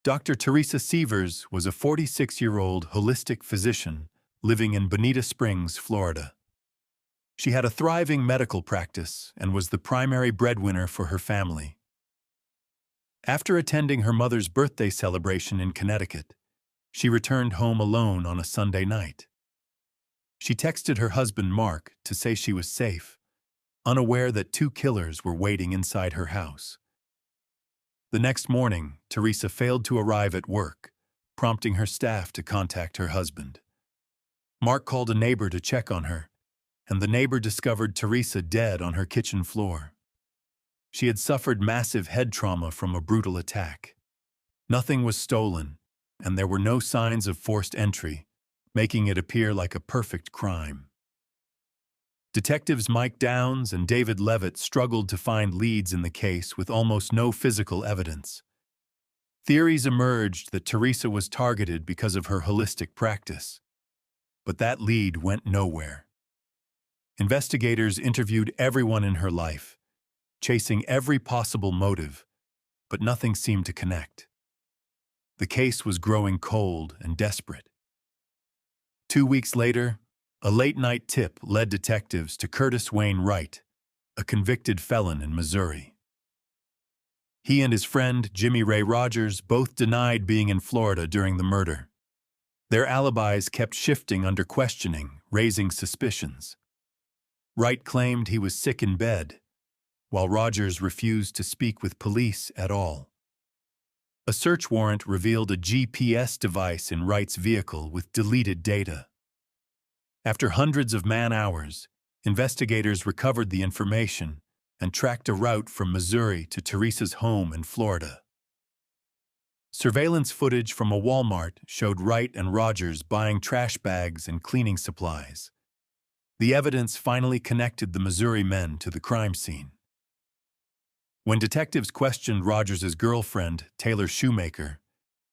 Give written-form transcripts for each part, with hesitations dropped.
Dr. Teresa Sievers was a 46-year-old holistic physician living in Bonita Springs, Florida. She had a thriving medical practice and was the primary breadwinner for her family. After attending her mother's birthday celebration in Connecticut, she returned home alone on a Sunday night. She texted her husband Mark to say she was safe, unaware that two killers were waiting inside her house. The next morning, Teresa failed to arrive at work, prompting her staff to contact her husband. Mark called a neighbor to check on her, and the neighbor discovered Teresa dead on her kitchen floor. She had suffered massive head trauma from a brutal attack. Nothing was stolen, and there were no signs of forced entry, making it appear like a perfect crime. Detectives Mike Downs and David Levitt struggled to find leads in the case with almost no physical evidence. Theories emerged that Teresa was targeted because of her holistic practice, but that lead went nowhere. Investigators interviewed everyone in her life, chasing every possible motive, but nothing seemed to connect. The case was growing cold and desperate. 2 weeks later, a late-night tip led detectives to Curtis Wright, a convicted felon in Missouri. He and his friend, Jimmy Ray Rogers, both denied being in Florida during the murder. Their alibis kept shifting under questioning, raising suspicions. Wright claimed he was sick in bed, while Rogers refused to speak with police at all. A search warrant revealed a GPS device in Wright's vehicle with deleted data. After hundreds of man-hours, investigators recovered the information and tracked a route from Missouri to Teresa's home in Florida. Surveillance footage from a Walmart showed Wright and Rogers buying trash bags and cleaning supplies. The evidence finally connected the Missouri men to the crime scene. When detectives questioned Rogers' girlfriend, Taylor Shoemaker,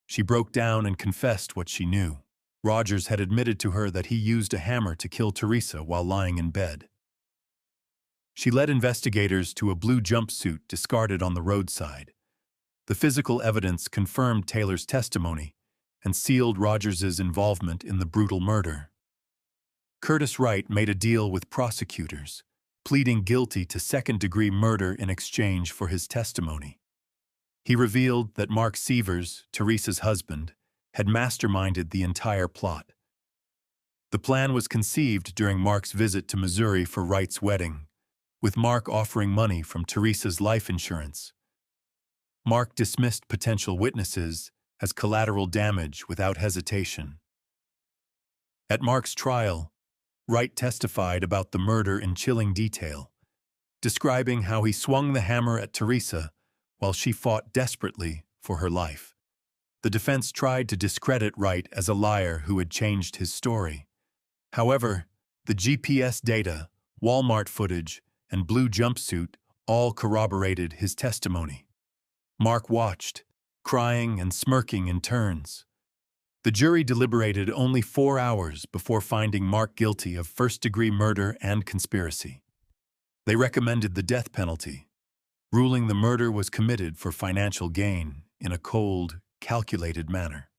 she broke down and confessed what she knew. Rogers had admitted to her that he used a hammer to kill Teresa while lying in bed. She led investigators to a blue jumpsuit discarded on the roadside. The physical evidence confirmed Taylor's testimony and sealed Rogers' involvement in the brutal murder. Curtis Wright made a deal with prosecutors, pleading guilty to second-degree murder in exchange for his testimony. He revealed that Mark Sievers, Teresa's husband, had masterminded the entire plot. The plan was conceived during Mark's visit to Missouri for Wright's wedding, with Mark offering money from Teresa's life insurance. Mark dismissed potential witnesses as collateral damage without hesitation. At Mark's trial, Wright testified about the murder in chilling detail, describing how he swung the hammer at Teresa while she fought desperately for her life. The defense tried to discredit Wright as a liar who had changed his story. However, the GPS data, Walmart footage, and blue jumpsuit all corroborated his testimony. Mark watched, crying and smirking in turns. The jury deliberated only 4 hours before finding Mark guilty of first-degree murder and conspiracy. They recommended the death penalty, ruling the murder was committed for financial gain in a cold, calculated manner.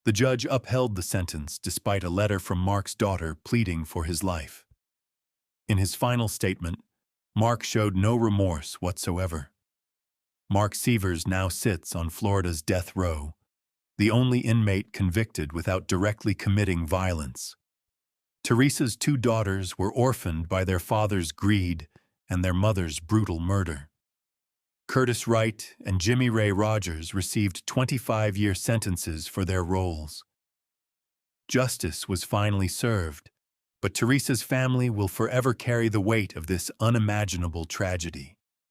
The judge upheld the sentence despite a letter from Mark's daughter pleading for his life. In his final statement, Mark showed no remorse whatsoever. Mark Sievers now sits on Florida's death row, the only inmate convicted without directly committing violence. Teresa's 2 daughters were orphaned by their father's greed and their mother's brutal murder. Curtis Wright and Jimmy Ray Rogers received 25-year sentences for their roles. Justice was finally served, but Teresa's family will forever carry the weight of this unimaginable tragedy.